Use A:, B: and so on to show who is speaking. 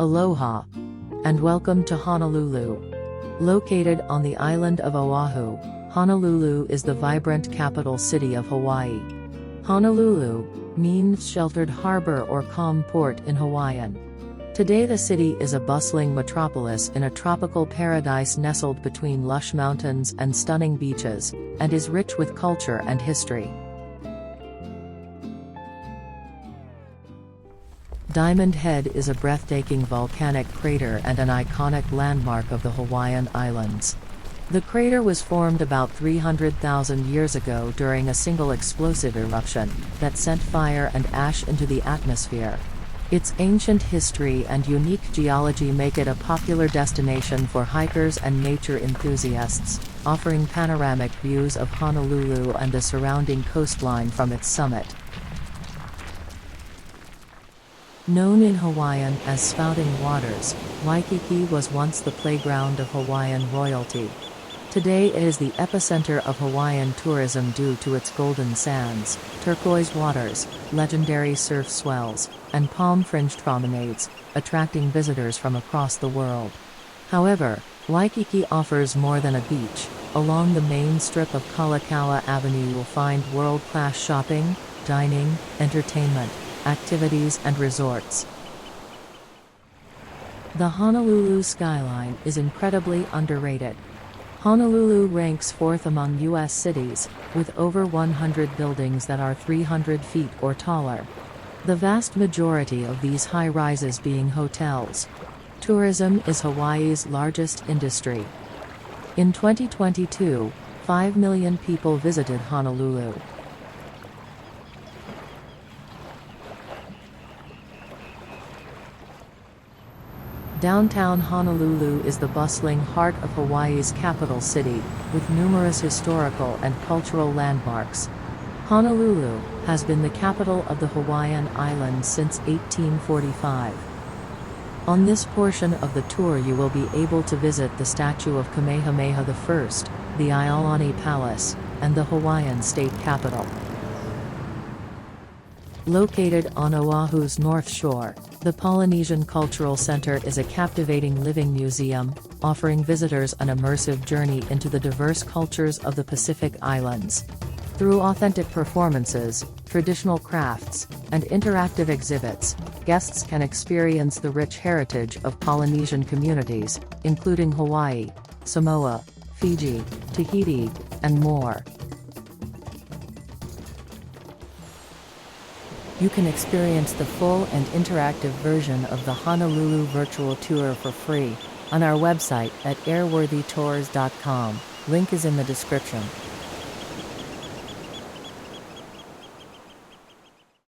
A: Aloha, and welcome to Honolulu. Located on the island of Oahu, Honolulu is the vibrant capital city of Hawaii. Honolulu means sheltered harbor or calm port in Hawaiian. Today the city is a bustling metropolis in a tropical paradise nestled between lush mountains and stunning beaches, and is rich with culture and history. Diamond Head is a breathtaking volcanic crater and an iconic landmark of the Hawaiian Islands. The crater was formed about 300,000 years ago during a single explosive eruption that sent fire and ash into the atmosphere. Its ancient history and unique geology make it a popular destination for hikers and nature enthusiasts, offering panoramic views of Honolulu and the surrounding coastline from its summit. Known in Hawaiian as Spouting Waters, Waikiki was once the playground of Hawaiian royalty. Today it is the epicenter of Hawaiian tourism due to its golden sands, turquoise waters, legendary surf swells, and palm-fringed promenades, attracting visitors from across the world. However, Waikiki offers more than a beach. Along the main strip of Kalakaua Avenue you'll find world-class shopping, dining, entertainment, activities and resorts. The Honolulu Skyline is incredibly underrated. Honolulu ranks fourth among U.S. cities, with over 100 buildings that are 300 feet or taller. The vast majority of these high-rises being hotels. Tourism is Hawaii's largest industry. In 2022, 5 million people visited Honolulu. Downtown Honolulu is the bustling heart of Hawaii's capital city, with numerous historical and cultural landmarks. Honolulu has been the capital of the Hawaiian Islands since 1845. On this portion of the tour you will be able to visit the statue of Kamehameha I, the Iolani Palace, and the Hawaiian state capitol. Located on Oahu's north shore, the Polynesian Cultural Center is a captivating living museum, offering visitors an immersive journey into the diverse cultures of the Pacific Islands. Through authentic performances, traditional crafts, and interactive exhibits, guests can experience the rich heritage of Polynesian communities, including Hawaii, Samoa, Fiji, Tahiti, and more. You can experience the full and interactive version of the Honolulu virtual tour for free on our website at airworthytours.com. Link is in the description.